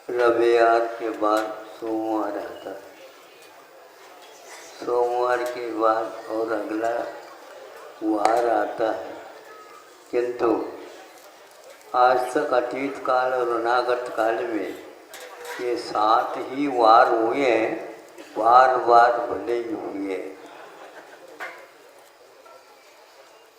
रविवार के बाद सोमवार आता है, सोमवार के बाद और अगला वार आता है। किंतु आज तक अतीत काल और अनागत काल में ये 7 ही वार हुए हैं, बार बार भले ही हुए।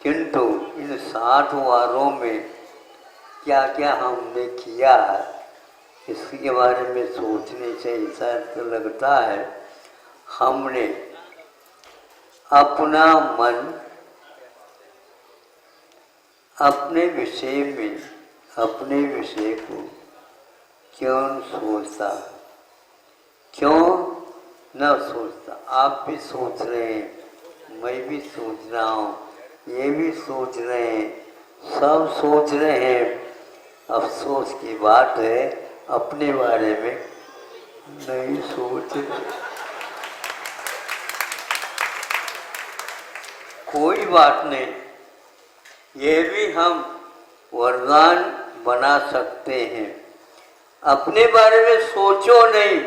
किंतु इन 7 वारों में क्या क्या हमने किया इसके बारे में सोचने से ऐसा तो लगता है हमने अपना मन अपने विषय में, अपने विषय को क्यों सोचता, क्यों न सोचता। आप भी सोच रहे हैं, मैं भी सोच रहा हूँ, ये भी सोच रहे हैं, सब सोच रहे हैं। अफसोस की बात है अपने बारे में नहीं सोच रहे। कोई बात नहीं, ये भी हम वरदान बना सकते हैं। अपने बारे में सोचो नहीं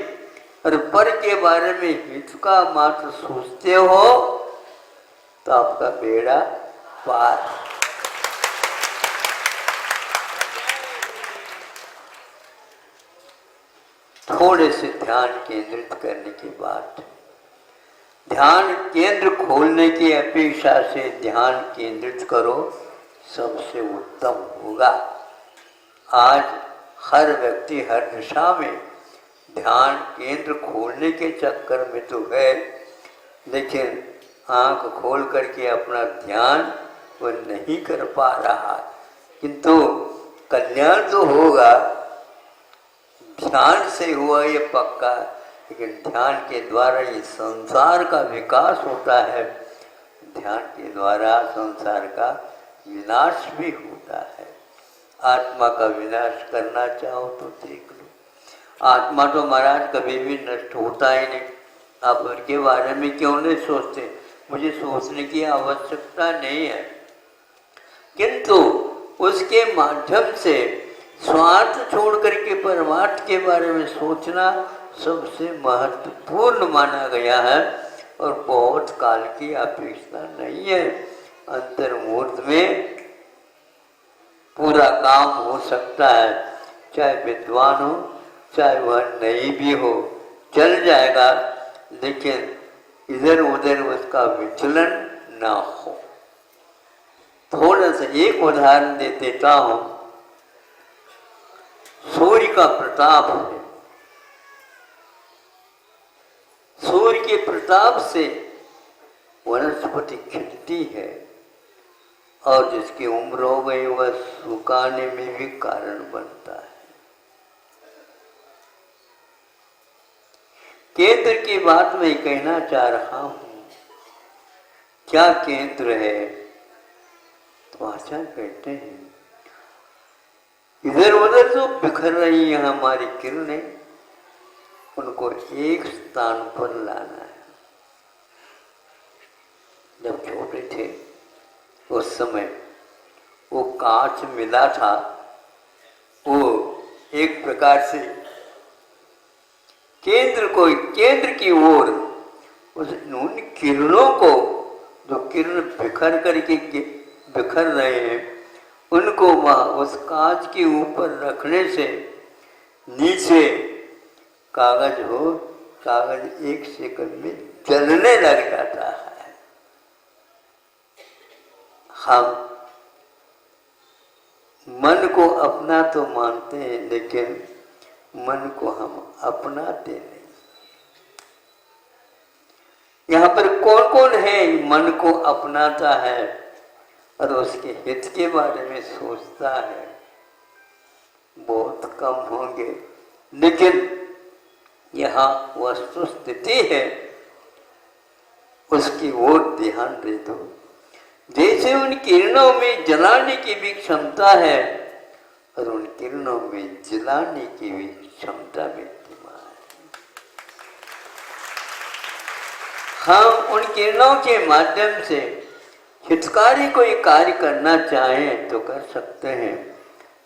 और पर के बारे में हित का मात्र सोचते हो तो आपका बेड़ा पार। थोड़े से ध्यान केंद्रित करने के बाद, ध्यान केंद्र खोलने की अपेक्षा से ध्यान केंद्रित करो, सबसे उत्तम होगा। आज हर व्यक्ति हर दिशा में ध्यान केंद्र खोलने के चक्कर में तो है, लेकिन आंख खोल करके अपना ध्यान वो नहीं कर पा रहा। किंतु कल्याण तो होगा, ध्यान से हुआ ये पक्का, लेकिन ध्यान के द्वारा ये संसार का विकास होता है, ध्यान के द्वारा संसार का विनाश भी होता है। आत्मा का विनाश करना चाहो तो देख लो, आत्मा तो महाराज कभी भी नष्ट होता ही नहीं। आप उनके बारे में क्यों नहीं सोचते? मुझे सोचने की आवश्यकता नहीं है, किंतु उसके माध्यम से स्वार्थ छोड़ करके परमार्थ के बारे में सोचना सबसे महत्वपूर्ण माना गया है और बहुत काल की अपेक्षा नहीं है। अंतर्मुहूर्त में पूरा काम हो सकता है, चाहे विद्वान हो चाहे वह नहीं भी हो, चल जाएगा, लेकिन इधर उधर उसका विचलन ना हो। थोड़ा सा एक उदाहरण दे देता हूं। सूर्य का प्रताप है, सूर्य के प्रताप से वनस्पति खिलती है और जिसकी उम्र हो गई वह सुखाने में भी कारण बनता है। केंद्र की बात मैं कहना चाह रहा हूं। क्या केंद्र है? तो आचार्य कहते हैं इधर उधर जो बिखर रही है हमारी किरणें, उनको एक स्थान पर लाना है। जब छोटे थे उस समय वो कांच मिला था, वो एक प्रकार से केंद्र की ओर उन किरणों को, जो किरण बिखर रहे हैं, उनको वहां उस कांच के ऊपर रखने से नीचे कागज हो, कागज एक सेकंड में जलने लग जाता है। हम मन को अपना तो मानते हैं, लेकिन मन को हम अपनाते नहीं। यहाँ पर कौन कौन है मन को अपनाता है और उसके हित के बारे में सोचता है? बहुत कम होंगे, लेकिन यहाँ वस्तु स्थिति है, उसकी ओर ध्यान दे दो। जैसे उन किरणों में जलाने की भी क्षमता है और उन किरणों में जलाने की भी क्षमता विद्यमान है। हम उन किरणों के माध्यम से हितकारी कोई कार्य करना चाहें तो कर सकते हैं,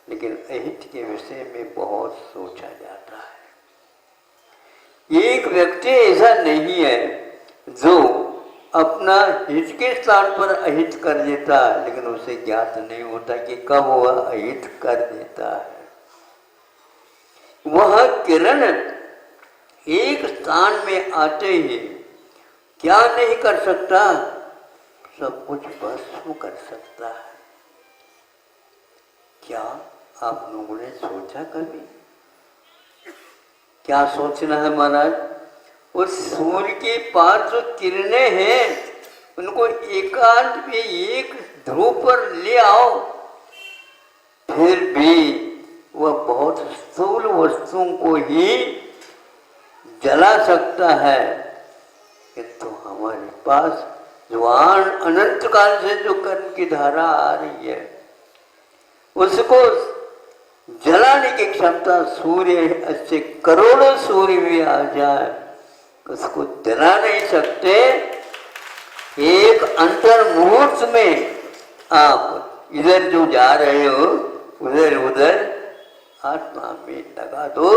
लेकिन अहित के विषय में बहुत सोचा जाता है। एक व्यक्ति ऐसा नहीं है जो अपना हित के स्थान पर अहित कर देता, लेकिन उसे ज्ञात नहीं होता कि कब वह अहित कर देता है। वह किरण एक स्थान में आते ही क्या नहीं कर सकता, सब कुछ भस्म कर सकता है। क्या आप लोगों ने सोचा कभी? क्या सोचना है महाराज? उस सूर्य के पास जो किरणें हैं उनको एकांत में एक ध्रुव पर ले आओ, फिर भी वह बहुत स्थूल वस्तुओं को ही जला सकता है। किंतु हमारे पास जो अनंत काल से जो कर्म की धारा आ रही है उसको जलाने की क्षमता सूर्य से करोड़ों सूर्य भी आ जाए उसको जला नहीं सकते। एक अंतर मुहूर्त में आप इधर जो जा रहे हो उधर उधर आत्मा में लगा दो,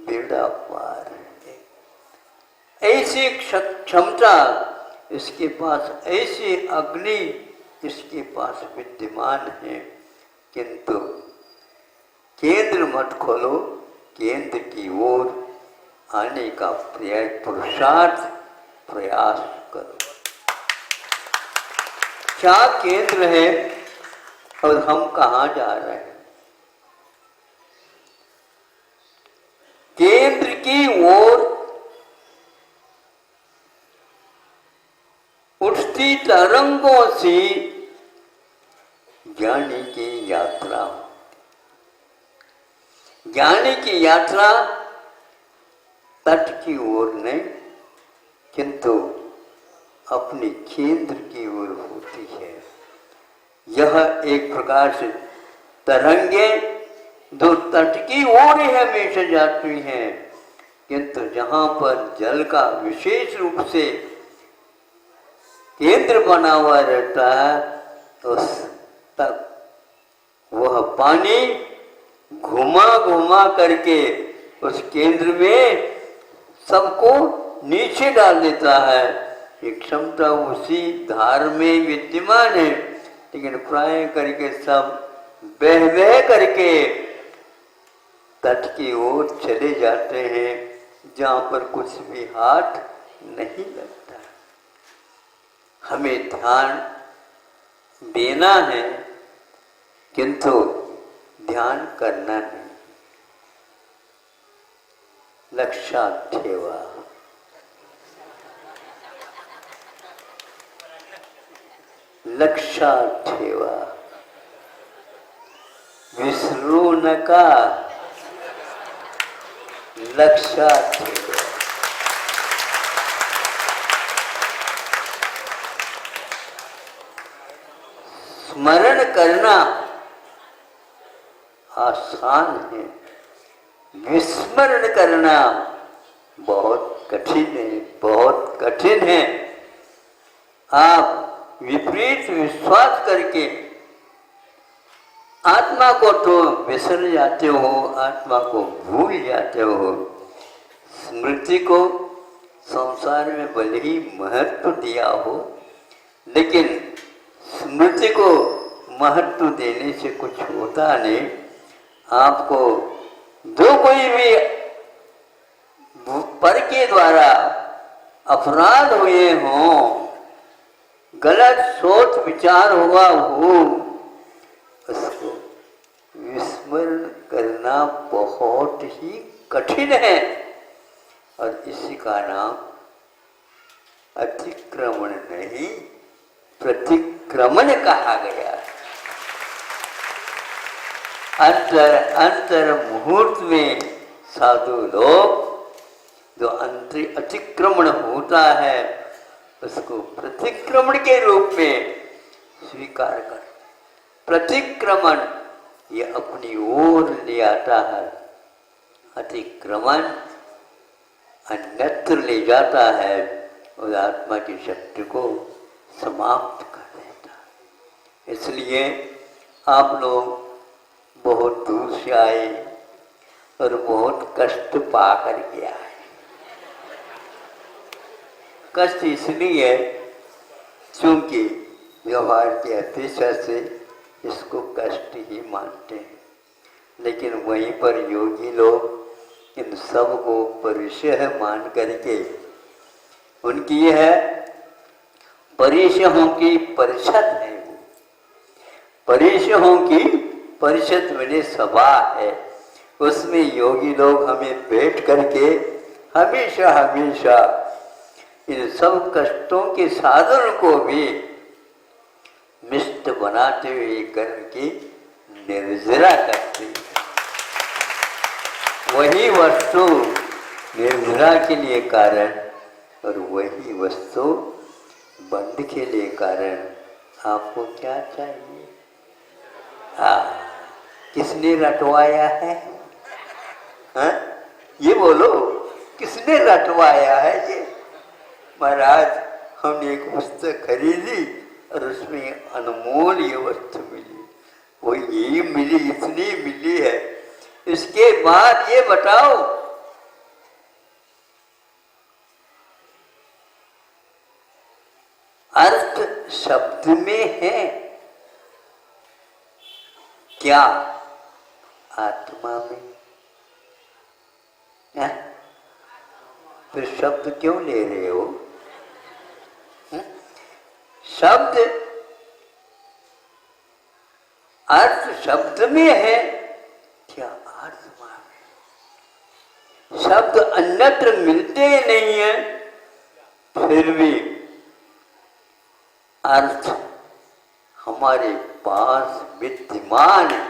बेड़ा पार है। ऐसी क्षमता इसके पास, ऐसी अग्नि इसके पास विद्यमान है। किंतु केंद्र मत खोलो, केंद्र की ओर आने का पुरुषार्थ प्रयास करो। क्या केंद्र है और हम कहाँ जा रहे हैं? केंद्र की ओर उठती तरंगों से ज्ञानी की यात्रा। ज्ञानी की यात्रा तट की ओर नहीं किंतु अपने केंद्र की ओर होती है। यह एक प्रकार से तरंगे जो तट की ओर ही हमेशा जाती हैं, किंतु जहाँ पर जल का विशेष रूप से केंद्र बना हुआ रहता है उस तक वह पानी घुमा घुमा करके उस केंद्र में सबको नीचे डाल देता है। एक क्षमता उसी धार में विद्यमान है, लेकिन प्राय करके सब बह बह करके तट की ओर चले जाते हैं जहाँ पर कुछ भी हाथ नहीं लगता। हमें ध्यान देना है किंतु ध्यान करना नहीं। लक्षात ठेवा, लक्षात ठेवा, विसरू नका, लक्षात ठेवा। स्मरण करना आसान है, विस्मरण करना बहुत कठिन है, बहुत कठिन है। आप विपरीत विश्वास करके आत्मा को तो विसर जाते हो, आत्मा को भूल जाते हो। स्मृति को संसार में भले ही महत्व दिया हो, लेकिन स्मृति को महत्व देने से कुछ होता नहीं। आपको जो कोई भी पर के द्वारा अपराध हुए हों, गलत सोच विचार हुआ हो, उसको विस्मरण करना बहुत ही कठिन है और इसी का नाम अतिक्रमण नहीं प्रतिक्रमण कहा गया है। अंतर मुहूर्त में साधु लोग जो अतिक्रमण होता है उसको प्रतिक्रमण के रूप में स्वीकार कर। प्रतिक्रमण ये अपनी ओर ले आता है, अतिक्रमण अन्यत्र ले जाता है और आत्मा की शक्ति को समाप्त कर देता है। इसलिए आप लोग बहुत दूर से आए और बहुत कष्ट पा कर के आए। कष्ट इसलिए है क्योंकि व्यवहार की अपेक्षा से इसको कष्ट ही मानते हैं। लेकिन वहीं पर योगी लोग इन सब को परिचय मान करके उनकी यह परिचयों की परिषद है, वो परिचयों की परिषद मैंने सभा है, उसमें योगी लोग हमें बैठ करके हमेशा हमेशा इन सब कष्टों के साधन को भी मिष्ट बनाते हुए कर्म की निर्जरा करते हैं। वही वस्तु निर्जरा के लिए कारण और वही वस्तु बंद के लिए कारण। आपको क्या चाहिए? किसने रटवाया है? हाँ? ये बोलो, किसने रटवाया है ये? महाराज, हमने एक पुस्तक खरीदी और उसमें अनमोल ये वस्तु मिली, वो यही मिली, इतनी मिली है। इसके बाद ये बताओ, अर्थ शब्द में है क्या? आत्मा में है? फिर शब्द क्यों ले रहे हो? शब्द अर्थ शब्द में है क्या? आत्मा में। शब्द अन्यत्र मिलते नहीं है, फिर भी अर्थ हमारे पास विद्यमान है।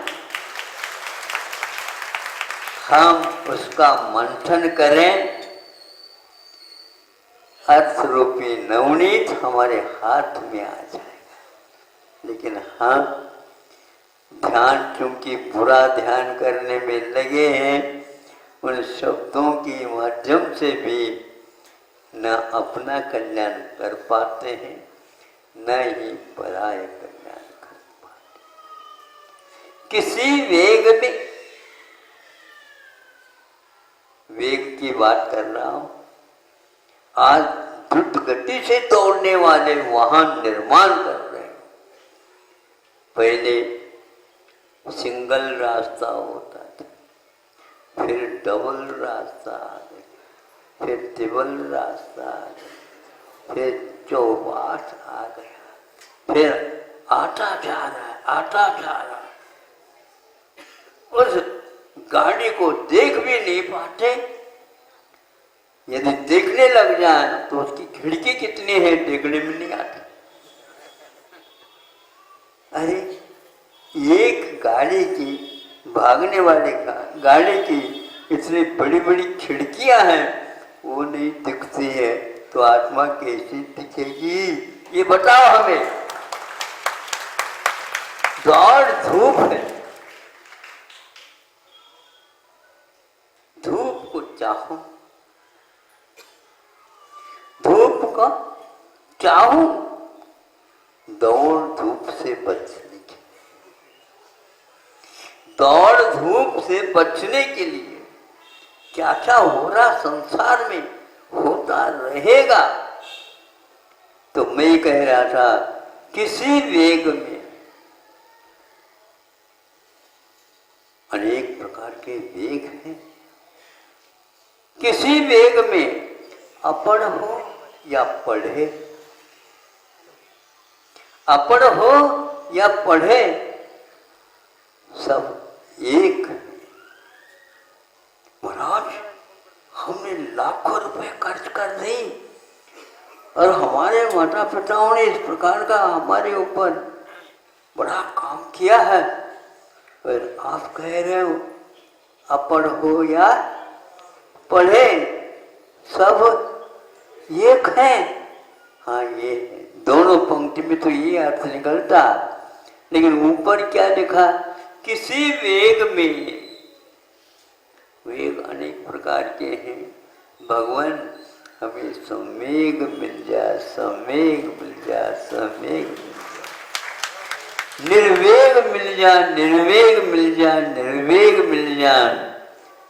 हम उसका मंथन करें, अर्थ रूपी नवनीत हमारे हाथ में आ जाएगा। लेकिन हम ध्यान क्योंकि बुरा ध्यान करने में लगे हैं, उन शब्दों के माध्यम से भी न अपना कल्याण कर पाते हैं, न ही पराय कल्याण कर पाते। किसी वेग में, वेग की बात कर रहा हूं, आज द्रुत गति से दौड़ने वाले वाहन निर्माण कर रहे हैं। पहले सिंगल रास्ता होता था, फिर डबल रास्ता आ गया, फिर ट्रिपल रास्ता आ गया, फिर चौबास आ गया, फिर आता जा रहा है, आता जा रहा है। उस गाड़ी को देख भी नहीं पाते। यदि देखने लग जाए तो उसकी खिड़की कितनी है देखने में नहीं आती। अरे एक गाड़ी की, भागने वाले गाड़ी की इतनी बड़ी बड़ी खिड़कियां हैं, वो नहीं दिखती है, तो आत्मा कैसी दिखेगी? ये बताओ हमें। दौड़ धूप है, धूप को चाहो, धूप का चाहूं, दौड़ धूप से बचने की, दौड़ धूप से बचने के लिए क्या क्या हो रहा संसार में, होता रहेगा। तो मैं कह रहा था, किसी वेग में अनेक प्रकार के वेग हैं। किसी वेग में अपढ़ हो या पढ़े, अपढ़ हो या पढ़े, सब एक। महाराज, हमने लाखों रुपए खर्च कर दी और हमारे माता पिताओं ने इस प्रकार का हमारे ऊपर बड़ा काम किया है, और आप कह रहे हो अपढ़ हो या पढ़े, सब एक है। हाँ, ये दोनों पंक्ति में तो ये अर्थ निकलता, लेकिन ऊपर क्या लिखा? किसी वेग में। वेग अनेक प्रकार के हैं। भगवान हमें समेग मिल जाए, समेग मिल जाए, समेग मिल जाए, निर्वेग मिल जाए, निर्वेग मिल जाए, निर्वेग मिल जाए,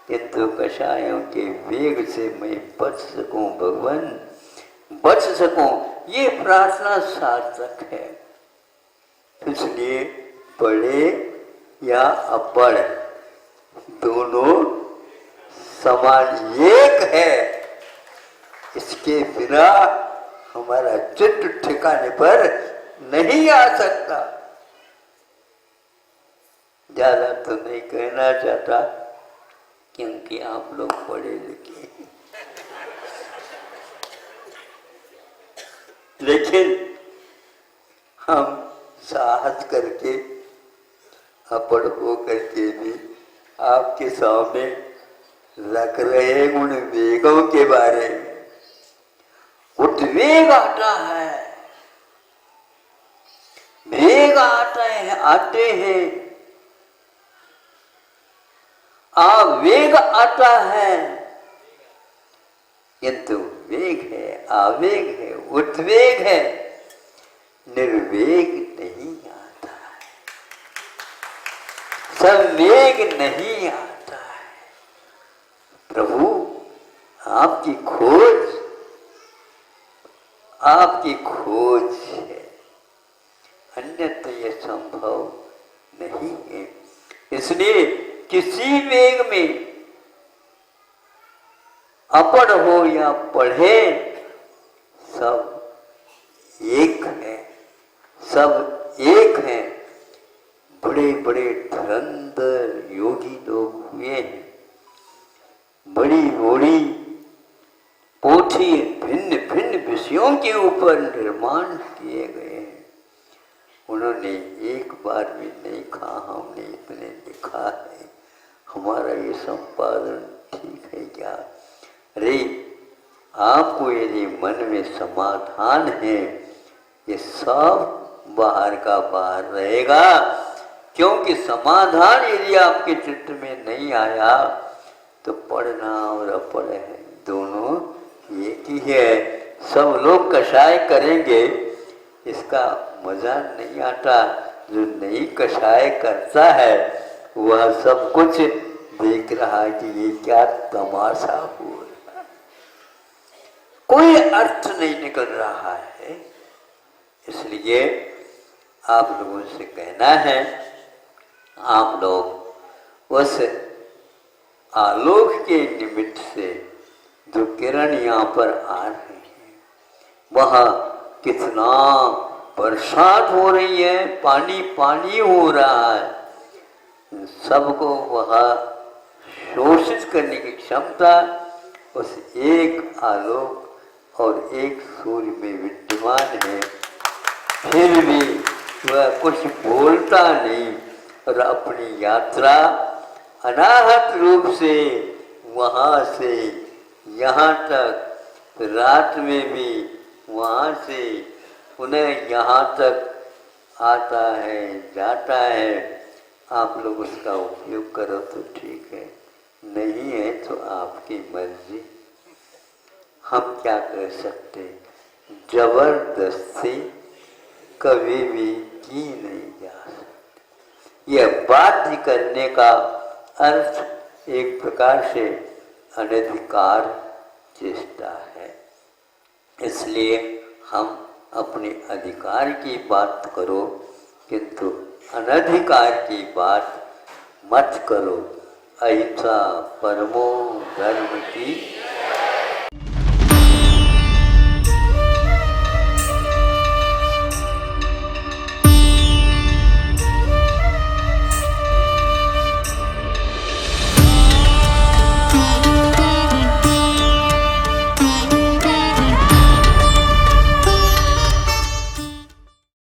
किंतु कषायों के वेग से मैं बच सकूं। भगवान बच सकूं, ये प्रार्थना सार्थक है। इसलिए पढ़े या अपढ़ दोनों समान एक है। इसके बिना हमारा चित्त ठिकाने पर नहीं आ सकता। ज्यादा तो नहीं कहना चाहता क्योंकि आप लोग पढ़े लिखे हैं, लेकिन हम साहस करके अपढ़ हो करके भी आपके सामने रख रहे उन वेगों के बारे में। उद्वेग आता है, वेग आते हैं, आवेग आता है, किंतु वेग है, आवेग है, उद्वेग है, निर्वेग नहीं आता है, संवेग नहीं आता है। प्रभु आपकी खोज है, अन्यथा यह संभव नहीं है। इसलिए किसी वेग में अपढ़ हो या पढ़े, सब एक है, सब एक है। बड़े बड़े धुरंधर योगी लोग हुए हैं, बड़ी बड़ी पोथी भिन्न भिन्न विषयों के ऊपर निर्माण किए गए हैं। उन्होंने एक बार भी नहीं कहा हमने इतने लिखा है, हमारा ये संपादन ठीक है क्या? अरे आपको यदि मन में समाधान है, ये सब बाहर का बाहर रहेगा। क्योंकि समाधान यदि आपके चित्त में नहीं आया तो पढ़ना और अपढ़ है दोनों एक ही है। सब लोग कषाय करेंगे, इसका मजा नहीं आता। जो नहीं कषाय करता है वह सब कुछ देख रहा है कि ये क्या तमाशा हो रहा है, कोई अर्थ नहीं निकल रहा है। इसलिए आप लोगों से कहना है, आप लोग उस आलोक के निमित्त से जो किरण यहाँ पर आ रहे हैं, वह कितना बरसात हो रही है, पानी पानी हो रहा है, सबको वह शोषित करने की क्षमता उस एक आलोक और एक सूर्य में विद्यमान है। फिर भी वह कुछ बोलता नहीं और अपनी यात्रा अनाहत रूप से वहाँ से यहाँ तक, रात में भी वहाँ से पुनः यहाँ तक आता है, जाता है। आप लोग उसका उपयोग करो तो ठीक है, नहीं है तो आपकी मर्जी। हम क्या कर सकते? जबरदस्ती कभी भी की नहीं जा सकती। यह बाध्य करने का अर्थ एक प्रकार से अनधिकार चेष्टा है। इसलिए हम अपने अधिकार की बात करो, किंतु अनधिकार की बात मत करो। अहिंसा परमो धर्म की